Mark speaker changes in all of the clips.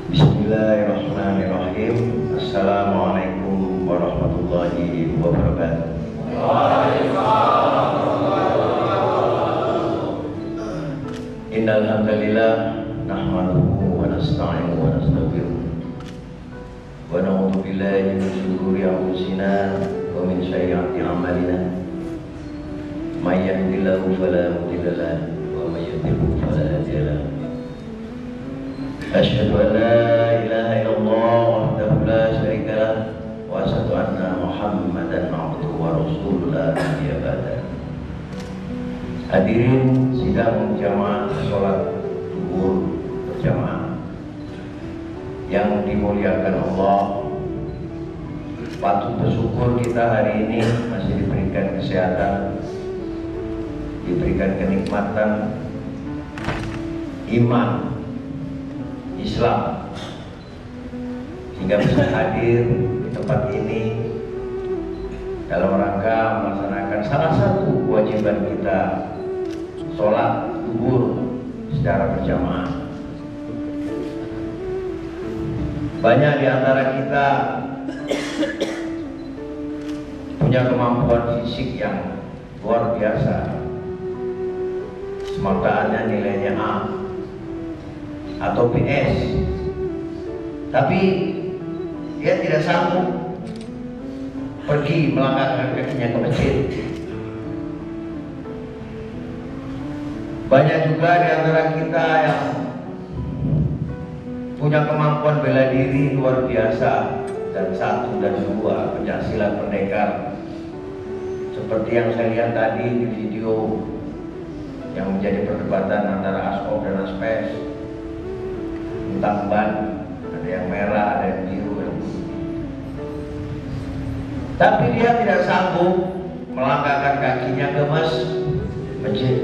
Speaker 1: Bismillahirrahmanirrahim. Assalamualaikum warahmatullahi wabarakatuh. Innal hamdalillah nahmaduhu wa nasta'inuhu wa nastaghfiruh wa na'udzu billahi min shururi anfusina wa min sayyiati a'malina. May yahdihillahu fala mudilla lahu wa may yudlil fala hadiya lahu. Asyhadu an la ilaha illallah wahdahu la syarika lah wa asyhadu anna Muhammadan abduhu wa rasuluhu la nabiyya ba'dah. Hadirin sidang jamaah salat zuhur berjamaah yang dimuliakan Allah, patut bersyukur kita hari ini masih diberikan kesehatan, diberikan kenikmatan iman Islam sehingga bisa hadir di tempat ini dalam rangka melaksanakan salah satu kewajiban kita, sholat zuhur secara berjamaah. Banyak di antara kita punya kemampuan fisik yang luar biasa, semoga nilainya A atau PS, tapi dia tidak sanggup pergi melangkahkan kakinya ke masjid. Banyak juga di antara kita yang punya kemampuan bela diri luar biasa, dan 1 dan 2 pencaksilat pendekar, seperti yang saya lihat tadi di video yang menjadi perdebatan antara ASOP dan ASPES tentang ban, ada yang merah, ada yang biru, ada yang putih. Tapi dia tidak sanggup melangkahkan kakinya ke masjid.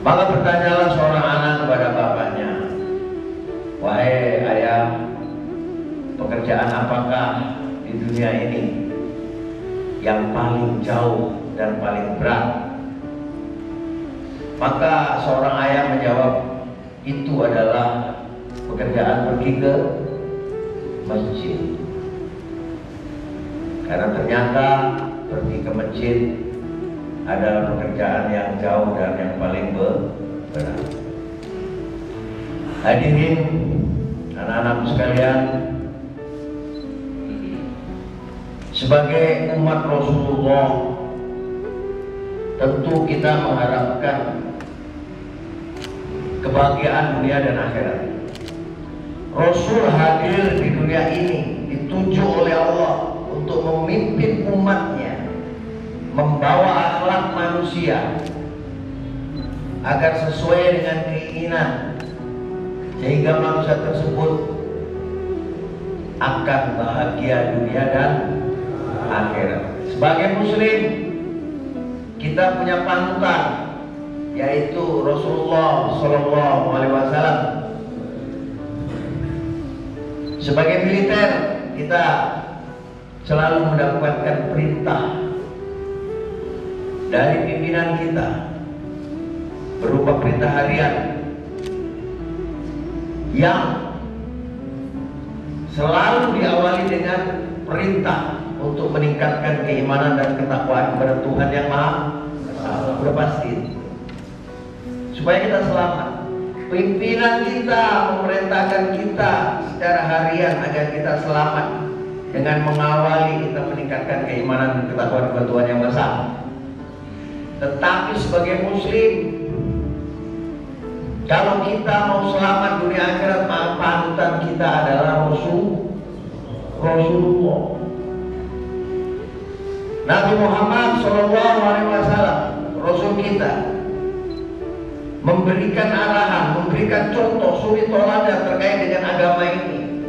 Speaker 1: Maka bertanyalah seorang anak kepada bapaknya, "Wahai ayah, pekerjaan apakah di dunia ini yang paling jauh dan paling berat?" Maka seorang ayah menjawab, "Itu adalah pekerjaan pergi ke masjid." Karena ternyata pergi ke masjid adalah pekerjaan yang jauh dan yang paling berat. Hadirin anak-anak sekalian, sebagai umat Rasulullah tentu kita mengharapkan kebahagiaan dunia dan akhirat. Rasul hadir di dunia ini ditunjuk oleh Allah untuk memimpin umatnya, membawa akhlak manusia agar sesuai dengan keinginan, sehingga manusia tersebut akan bahagia dunia dan akhirat. Sebagai muslim, kita punya panutan, yaitu Rasulullah SAW. Sebagai militer, kita selalu mendapatkan perintah dari pimpinan kita berupa perintah harian yang selalu diawali dengan perintah untuk meningkatkan keimanan dan ketakwaan kepada Tuhan yang Maha Esa. Sudah pasti, supaya kita selamat. Pimpinan kita memerintahkan kita secara harian agar kita selamat dengan mengawali kita meningkatkan keimanan dan ketakwaan kepada Tuhan yang Maha Esa. Tetapi sebagai muslim, kalau kita mau selamat dunia akhirat, maka panutan kita adalah Rasulullah. Nabi Muhammad SAW, Rasul kita, memberikan arahan, memberikan contoh suri teladan terkait dengan agama ini.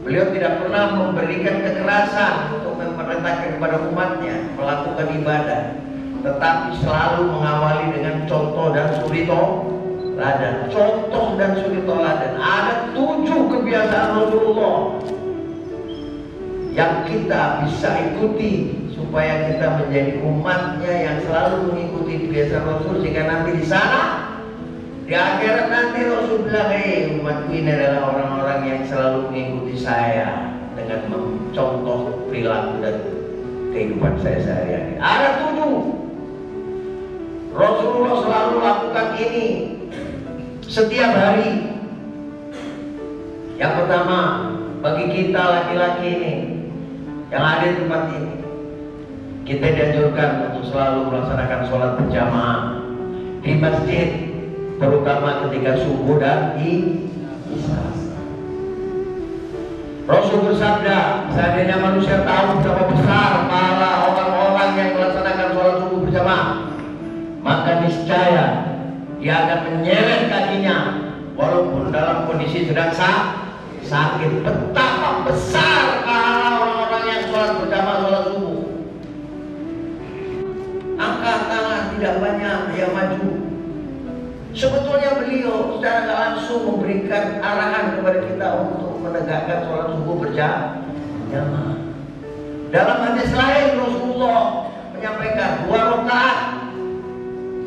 Speaker 1: Beliau tidak pernah memberikan kekerasan untuk memerintahkan kepada umatnya melakukan ibadah, tetapi selalu mengawali dengan contoh dan suri teladan. Contoh dan suri teladan. Ada 7 kebiasaan Rasulullah yang kita bisa ikuti supaya kita menjadi umatnya yang selalu mengikuti kebiasaan Rasul, sehingga nanti di sana Di akhirat nanti Rasul bilang, umatku ini adalah orang-orang yang selalu mengikuti saya dengan mencontoh perilaku dan kehidupan saya sehari-hari. Ada 7. Rasulullah selalu lakukan ini setiap hari. Yang pertama, bagi kita laki-laki ini yang ada di tempat ini, kita dianjurkan untuk selalu melaksanakan sholat berjamaah di masjid, terutama ketika subuh dan isya. Rasul bersabda, seandainya manusia tahu betapa besar pahala orang-orang yang melaksanakan sholat subuh berjamaah, maka niscaya dia akan menyeret kakinya walaupun dalam kondisi sedang sakit. Betapa besar pahala orang-orang yang sholat berjamaah sholat subuh. Angkat tangan tidak banyak yang maju. Sebetulnya beliau secara tidak langsung memberikan arahan kepada kita untuk menegakkan sholat subuh berjamaah. Dalam hadis lain Rasulullah menyampaikan 2 rakaat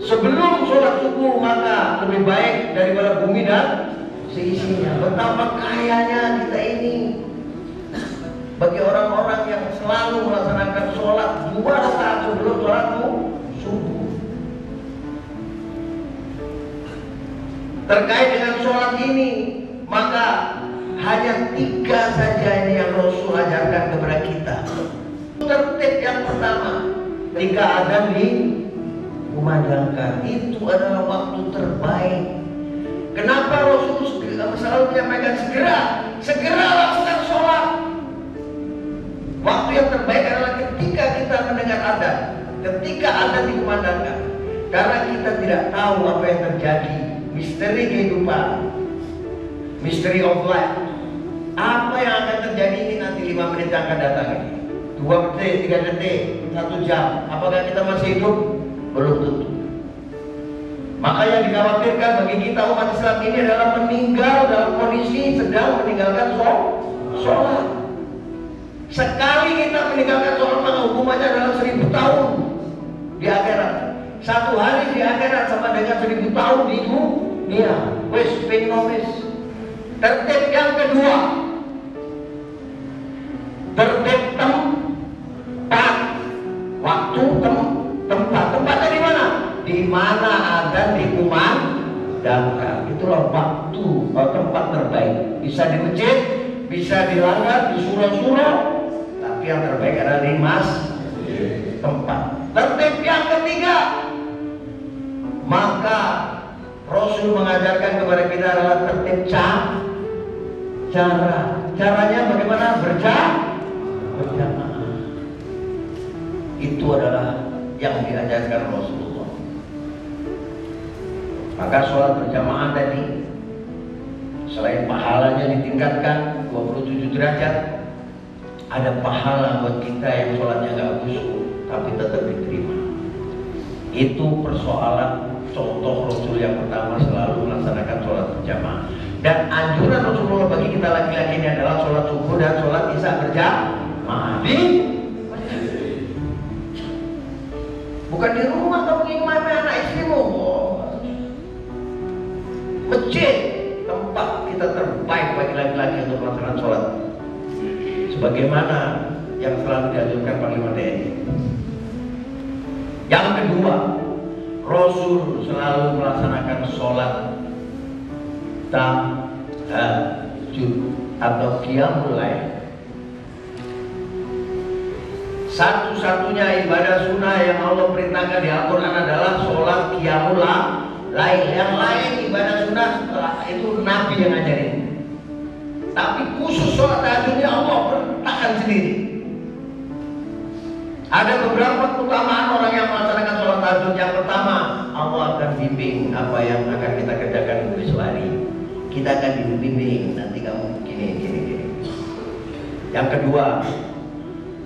Speaker 1: sebelum sholat subuh maka lebih baik daripada bumi dan seisinya. Betapa kayanya kita ini bagi orang-orang yang selalu melaksanakan sholat 2 rakaat sebelum sholat subuh. Terkait dengan sholat ini, maka hanya 3 saja ini yang Rasul ajarkan kepada kita. Tertib yang pertama, ketika adzan dikumandangkan, itu adalah waktu terbaik. Kenapa Rasul selalu menyampaikan segera lakukan sholat? Waktu yang terbaik adalah ketika kita mendengar adzan, ketika adzan dikumandangkan, karena kita tidak tahu apa yang terjadi. Misteri kehidupan, misteri of life. Apa yang akan terjadi ini nanti 5 menit yang akan datang ini, 2 detik, 3 detik, 1 jam. Apakah kita masih hidup? Belum tentu. Maka yang dikhawatirkan bagi kita umat Islam ini adalah meninggal dalam kondisi sedang meninggalkan sholat. Sekali kita meninggalkan sholat, maka hukumannya adalah 1000 tahun di akhirat. 1 hari di akhirat sama dengan 1000 tahun di dunia. Wes penomis. Tertib yang kedua, tertib tempat, waktu tempat. Tempatnya di mana? Di mana adzan dikumandangkan. Itulah waktu tempat terbaik. Bisa di masjid, bisa di langgar, di surau-surau, tapi yang terbaik adalah di tempat. Tertib yang ketiga, maka Rasul mengajarkan kepada kita adalah tertib caranya bagaimana berjamaah. Itu adalah yang diajarkan Rasulullah. Maka sholat berjamaah tadi selain pahalanya ditingkatkan 27 derajat, ada pahala buat kita yang sholatnya nggak khusyuk tapi tetap diterima. Itu persoalan contoh Rasul yang pertama selalu melaksanakan sholat berjamaah. Dan anjuran Rasulullah bagi kita laki-laki ini adalah sholat subuh dan sholat isya berjamaah di bukan di rumah kamu ngimami anak istrimu. Masjid tempat kita terbaik bagi laki-laki untuk melaksanakan sholat, sebagaimana yang selalu dianjurkan Panglima TNI. Yang kedua, Rasul selalu melaksanakan sholat tahajud atau qiyamul lail. Satu-satunya ibadah sunnah yang Allah perintahkan di Al-Quran adalah sholat qiyamul lail. Yang lain ibadah sunnah itu Nabi yang ngajarin. Tapi khusus sholat tahajudnya Allah perintahkan sendiri. Ada beberapa keutamaan orang yang melaksanakan sholat tahajud. Yang pertama, Allah akan bimbing apa yang akan kita kerjakan besok hari. Kita akan dibimbing, nanti kamu gini. Yang kedua,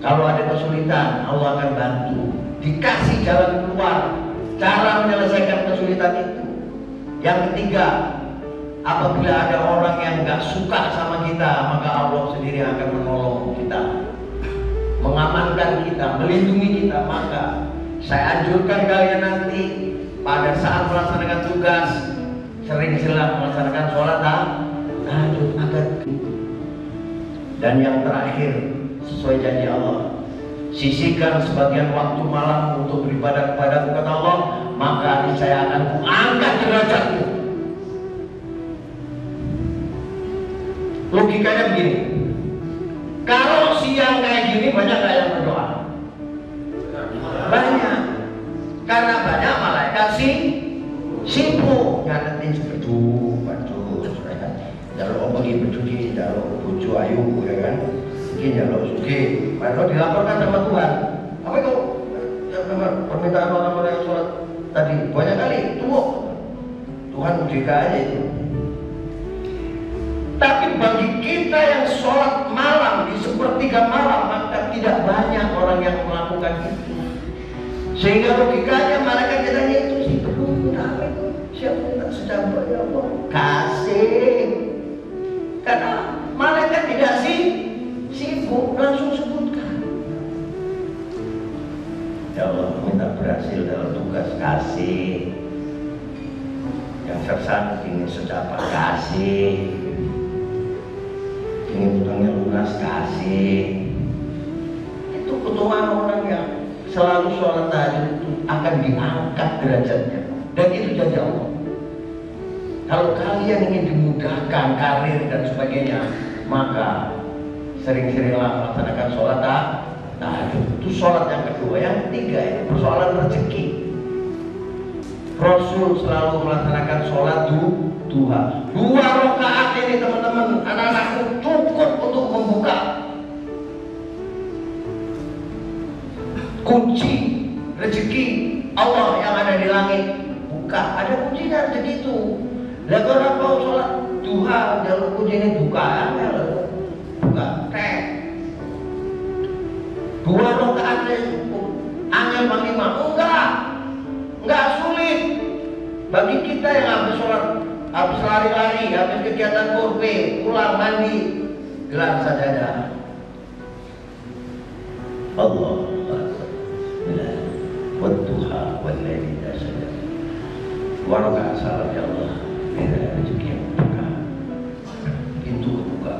Speaker 1: kalau ada kesulitan, Allah akan bantu. Dikasih jalan keluar, cara menyelesaikan kesulitan itu. Yang ketiga, apabila ada orang yang gak suka sama kita, maka Allah sendiri akan menolong kita, mengamankan kita, melindungi kita. Maka saya anjurkan kalian nanti pada saat melaksanakan tugas, sering-sering melaksanakan sholat tahajud agar. Dan yang terakhir, sesuai janji Allah, sisihkan sebagian waktu malam untuk beribadah kepada kata Allah, maka saya akan kuangkat derajatmu. Logikanya begini, kalau siang kayak gini banyak gak yang berdoa? Banyak, karena banyak malaikat sibuk nyatetin seperti jalur bagi bercuci, jalur bucu ayu, ya kan? Mungkin jalur suki, kalau dilaporkan sama Tuhan, apa itu permintaan orang-orang yang sholat tadi banyak kali, tunggu Tuhan ujikan aja itu. Tapi bagi kita yang sholat malam di sepertiga malam, maka tidak banyak orang yang melakukan itu. Sehingga logikanya malaikat katanya itu sih perlu apa itu? Siapa minta sedekah ya Allah? Kasih. Karena malaikat tidak sibuk, langsung sebutkan. Ya Allah, minta berhasil dalam tugas, kasih. Yang sersan ingin sedekah, kasih. Ingin utangnya lunas, kasih. Itu ketuaan orang yang selalu sholat tahajud itu akan diangkat derajatnya, dan itu janji Allah. Kalau kalian ingin dimudahkan karir dan sebagainya, maka sering-seringlah melaksanakan sholat tahajud. Itu sholat yang kedua. Yang ketiga itu persoalan rezeki. Rasul selalu melaksanakan sholat duha. 2 rakaat ini teman-teman, anak-anakku, cukup untuk membuka kunci rezeki Allah yang ada di langit. Buka, ada kuncinya rezeki itu. Lah kalau kau sholat duha, jalur kunci ini buka, buka, tek. 2 rakaat cukup. Angel panglima, enggak sulit. Bagi kita yang habis sholat, habis lari-lari, habis kegiatan kurbe, pulang mandi, gelar sajadah. Allah Wadduha wal-laili idza saja. 2 rakaat salat ya Allah. Ini rezeki yang buka. Pintu buka.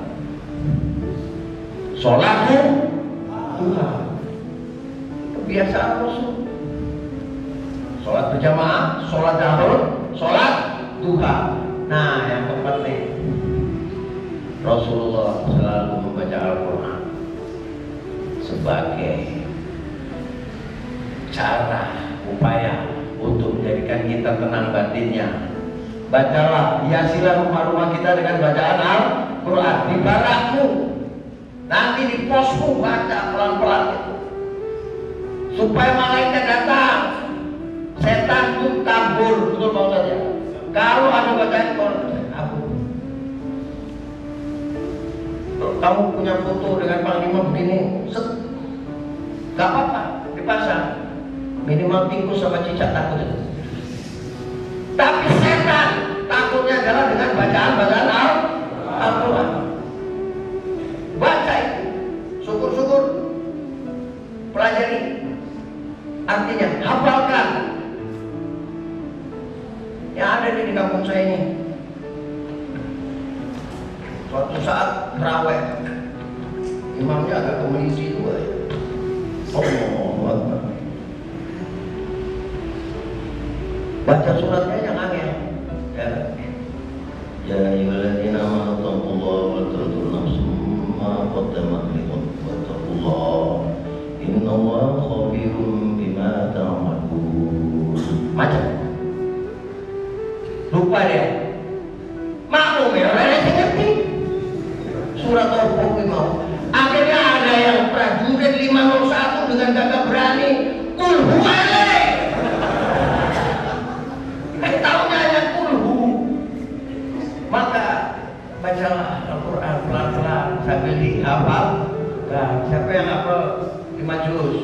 Speaker 1: Sholatmu duha. Kebiasaan Rasul. Sholat berjamaah, sholat dahur, sholat duha. Nah, yang terpenting, Rasulullah selalu membaca Al-Quran sebagai cara, upaya untuk menjadikan kita tenang batinnya. Bacalah, hiasilah rumah-rumah kita dengan bacaan Al-Quran. Di barakmu, nanti di posmu, baca pelan-pelan itu, supaya malaikat datang. Setan itu kabur, betul Pak Ustaz ya? Kalau ada bacaan Quran, kabur. Kamu punya foto dengan panglima begini, gak apa-apa, dipasang. Minimal tikus sama cicak takut. Tapi setan takutnya adalah dengan bacaan Al-Quran. Baca itu, syukur-syukur, pelajari. Artinya hafalkan. Yang ada di kampung saya ini, suatu saat terawih, imamnya agak komunisi juga ya. Allah. Baca suratnya yang angel. Ya ayyuhalladzina amanu taqullaha wa tanzur nafsum ma qaddamat lighad wa taqullaha innallaha khabirun bima ta'malun. Macam lupa dia. Maklum ya, orang yang ngerti surat Al-Baqarah mau. Akhirnya ada yang prajurit 501 dengan gagah berani, kul huwa. Tahunya hanya kulhu. Maka bacalah Al-Quran pelan-pelan sambil dihafal. Nah, siapa yang hafal 5 juz,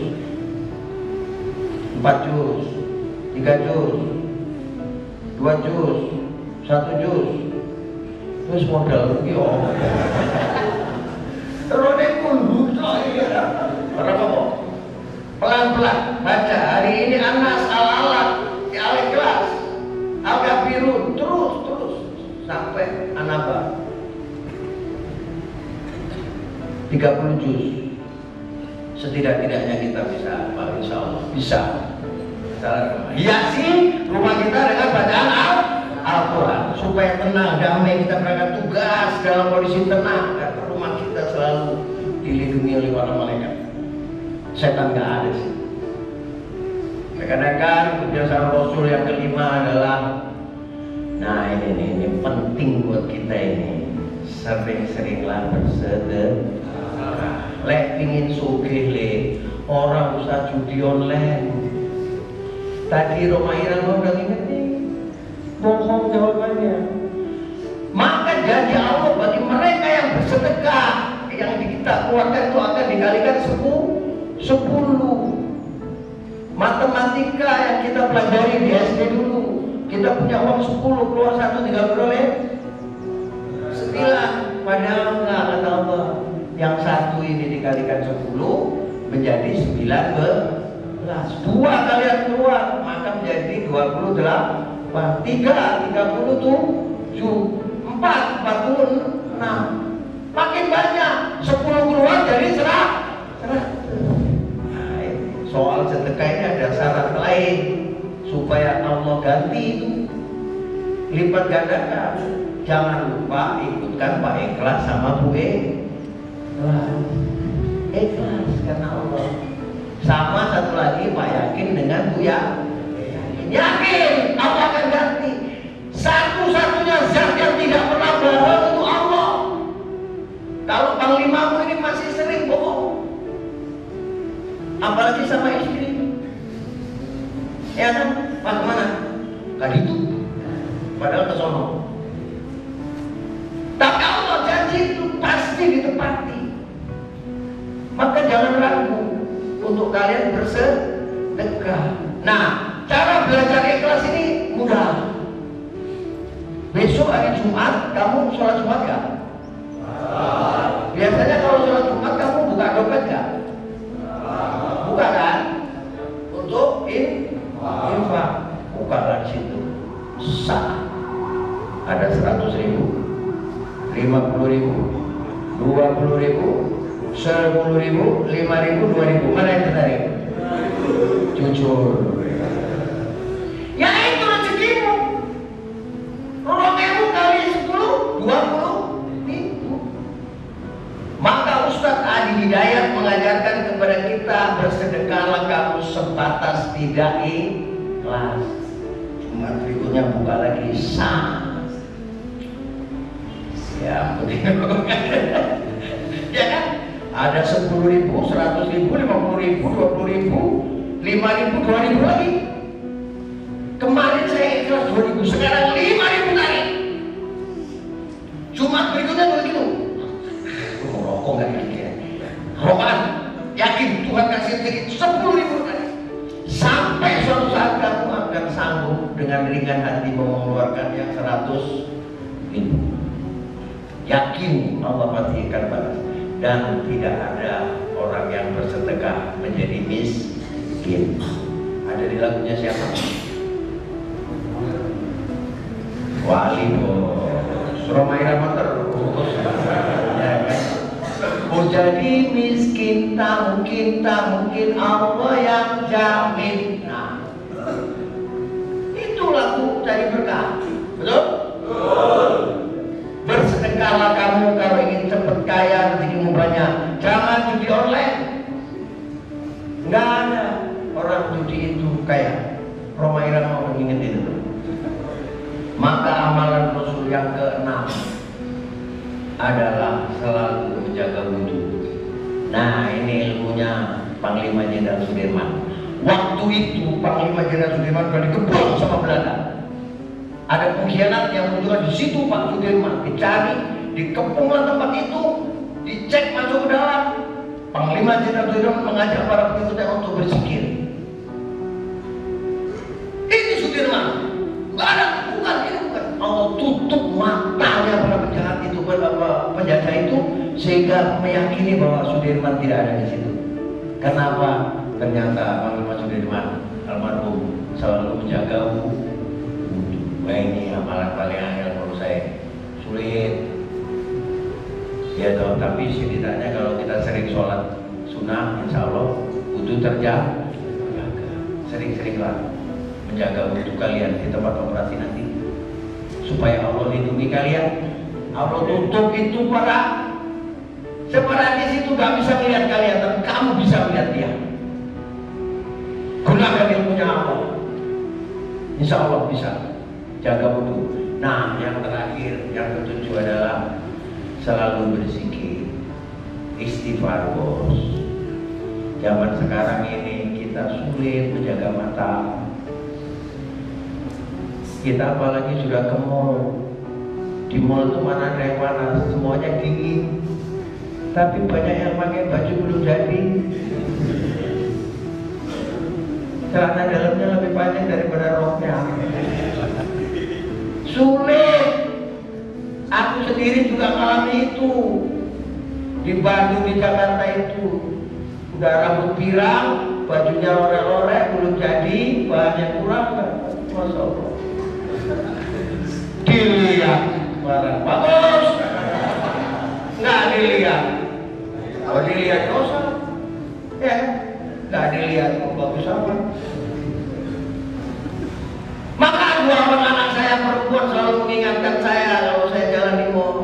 Speaker 1: 4 juz, 3 juz, 2 juz, 1 juz, terus modal rugi terus kulhu berapa kok? Pelan-pelan baca. Hari ini Anas Al-Alaq, Al-Ikhlas, Al-Ghafir, Kafirun, terus sampai An-Naba 30 juz. Setidak-tidaknya kita bisa, insya Allah bisa. Hiasi rumah kita dengan bacaan Al-Quran supaya tenang, damai, kita berangkat tugas dalam kondisi tenang. Karena rumah kita selalu dilindungi oleh para malaikat. Setan nggak ada sih. Kadang-kadang kebiasaan Rasul yang kelima adalah, nah ini penting buat kita ini, sering-seringlah bersedekah. Lek pingin sugih le, orang usah judi online. Tadi Roma Irama udah ingetin, bohong jawabannya. Maka janji Allah bagi mereka yang bersedekah, yang kita keluarkan itu akan dikalikan 10. Matematika yang kita pelajari di SD dulu, kita punya uang 10, keluar 1 tinggal beroleh 9. Padahal enggak, kata Allah, yang 1 ini dikalikan 10 menjadi 19. 2 kalian keluar maka menjadi 28. 3 37. 4 46. Makin banyak, 10 keluar jadi 100. Soal sedekah ini ada syarat lain supaya Allah ganti itu, lipat gandakan. Jangan lupa ikutkan Pak Ikhlas sama Bu Ikhlas karena Allah. Sama satu lagi Pak Yakin dengan Bu Yakin Allah akan ganti. Satu-satunya zat yang tidak pernah bohong itu Allah. Kalau panglimamu ini masih sering bohong, apalagi sama istri, ya kan? Pak kemana? Tadi itu, padahal ke sono. Tapi Allah janji itu pasti ditepati. Maka jangan ragu untuk kalian bersedekah. Nah, cara belajar ikhlas ini mudah. Besok hari Jumat kamu sholat Jumat gak? Biasanya kalau sholat Jumat kamu buka dompet gak? Buka kan? Untuk infak. Bukalah di situ. Sah. Ada 100.000, 50.000, 20.000, 10.000, 5.000, 2.000. Mana yang tertarik? Jujur. Ya itu rezekimu. 2.000 kali 10, 20.000. Maka Ustadz Adi Hidayat mengajarkan kepada kita, bersedekahlah kamu sebatas tidak ikhlas. Cuma berikutnya buka lagi sah. Ya, ya kan? Ada 10.000, 100.000, 50.000, 20.000, 5.000, 2.000 lagi. Kemarin saya ikhlas 2.000, sekarang 5.000 kali. Jumat berikutnya begitu. Rokok nggak ini ya? Rokokan, yakin Tuhan kasih diri 10.000 kali. Sampai suatu saat kamu akan sanggup dengan ringan hati mengeluarkan yang 100.000. Yakin Allah pasti akan balas. Dan tidak ada orang yang bersedekah menjadi miskin. Ada di lagunya siapa? Wali bos Roma Irama terus. Ya kan? Oh jadi miskin tak mungkin Allah yang jamin. Nah, itu lagu cari berkah. Betul? Bersedekahlah kamu kalau ingin cepat kaya, rezekimu banyak. Jangan judi online. Nggak ada orang judi itu kaya. Roma Irama mengingat itu. Maka amalan Rasul yang ke-6 adalah selalu menjaga wudhu. Nah ini ilmunya Panglima Jenderal Sudirman. Waktu itu Panglima Jenderal Sudirman sudah dikepung sama Belanda. Ada pengkhianat yang menunjukkan di situ Pak Sudirman dicari, dikepunglah tempat itu, dicek masuk ke dalam. Panglima Jenderal Sudirman mengajak para pengikutnya untuk berzikir. Ini Sudirman, nggak ada, bukan. Allah tutup matanya para penjahat itu, penjajah itu, sehingga meyakini bahwa Sudirman tidak ada di situ. Kenapa? Ternyata Panglima Sudirman almarhum selalu menjaga wudhu. Wah, ini amalan paling angel menurut saya, sulit. Ya toh, tapi setidaknya kalau kita sering sholat sunnah, insya Allah wudhu terjaga. Sering-seringlah menjaga wudhu kalian di tempat operasi nanti, supaya Allah lindungi kalian. Allah tutup itu para separatis itu gak bisa melihat kalian, tapi kamu bisa melihat dia. Gunakan ilmunya Allah, insya Allah bisa jaga wudhu. Nah, yang terakhir, yang ketujuh adalah selalu berzikir, istighfar bos. Zaman sekarang ini kita sulit menjaga mata. Kita apalagi sudah ke mall. Di mall itu mana ada yang panas, semuanya dingin. Tapi banyak yang pakai baju belum jadi. Celana dalamnya lebih panjang daripada roknya. Sulit. Aku sendiri juga mengalami itu. Di Bandung, di Jakarta itu udah rambut pirang, bajunya lorek-lorek, belum jadi, bahannya kurang, Masya Allah. Dilihat barang bagus, nggak dilihat. Kalau dilihat dosa, ya nggak dilihat mau bagus apa. Maka dua orang anak saya perempuan selalu mengingatkan saya kalau saya jalan di mall.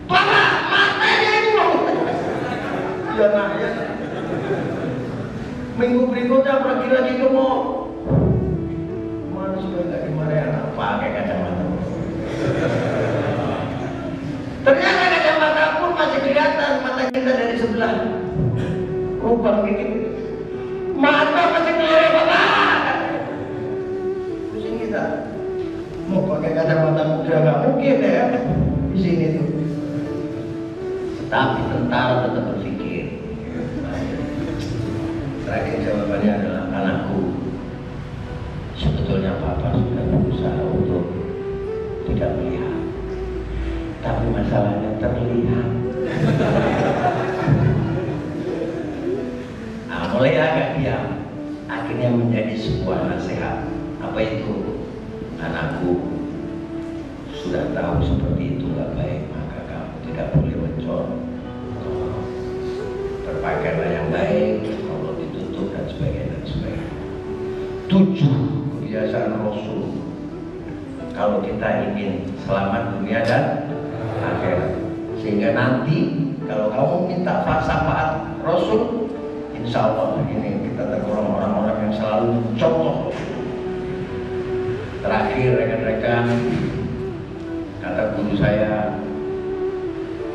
Speaker 1: Bapak, matanya itu. Ya nah, ya. Minggu berikutnya pergi lagi ke mall. Mana sudah nggak dimarahin anak pakai kacamata. Ternyata kacamata pun masih kelihatan mata kita dari sebelah. Rupang gini. Mata masih kelihatan bapak. Pusing kita. Mau pakai kacamata muda nggak mungkin ya di sini tuh. Tapi tentara tetap berpikir. Terakhir jawabannya adalah, anakku, sebetulnya papa sudah berusaha untuk tidak melihat, tapi masalahnya terlihat. Nah, mulai agak diam, akhirnya menjadi sebuah nasihat. Apa itu? Anakku, sudah tahu seperti itu nggak baik, maka kamu tidak boleh mencontoh. Berpakaianlah yang baik, Allah ditutup dan sebagainya dan sebagainya. 7 kebiasaan Rasul kalau kita ingin selamat dunia dan akhirat. Sehingga nanti kalau kamu minta syafaat Rasul, insya Allah ini kita tergolong orang-orang yang selalu mencontoh. Terakhir rekan-rekan, kata guru saya,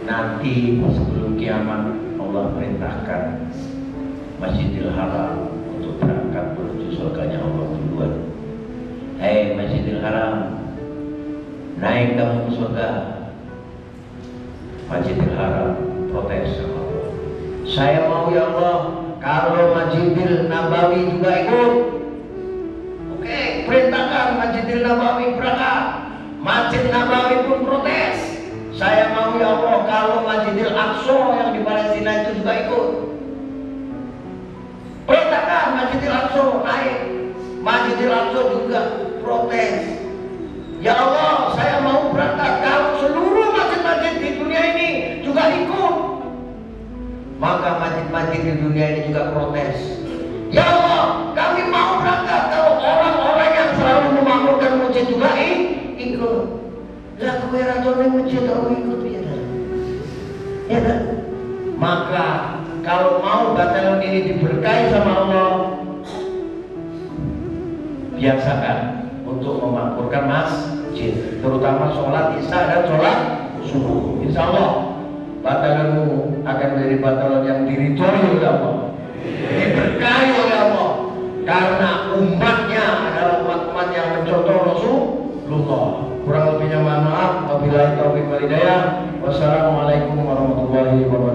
Speaker 1: nanti sebelum kiamat Allah perintahkan Masjidil Haram untuk berangkat menuju surganya Allah duluan. Hei Masjidil Haram, naik kamu ke surga. Masjidil Haram protes sama Allah. Saya mau ya Allah, kalau Masjidil Nabawi juga ikut. Oke, perintahkan Masjidil Nabawi berangkat. Masjid Nabawi pun protes. Saya mau ya Allah kalau Masjidil Aqsa yang di Palestina itu juga ikut. Perintahkan Masjidil Aqsa naik. Masjidil Aqsa juga protes. Ya Allah, saya mau berangkat kalau seluruh masjid-masjid di dunia ini juga ikut. Maka masjid-masjid di dunia ini juga protes. Ya Allah, kami mau berangkat kalau orang-orang yang selalu memakmurkan masjid juga ikut. Lah kowe ra tone masjid kok ikut ya. Ya kan? Maka kalau mau batalion ini diberkahi sama Allah, biasakan untuk memakmurkan masjid, terutama sholat isya dan sholat subuh. Insya Allah batalionmu akan menjadi batalion yang diridhoi oleh Allah, diberkahi oleh Allah, karena umatnya adalah umat-umat yang mencontoh Rasulullah. Kurang lebihnya mohon maaf. Wabillahi taufiq wal hidayah. Wassalamualaikum warahmatullahi wabarakatuh.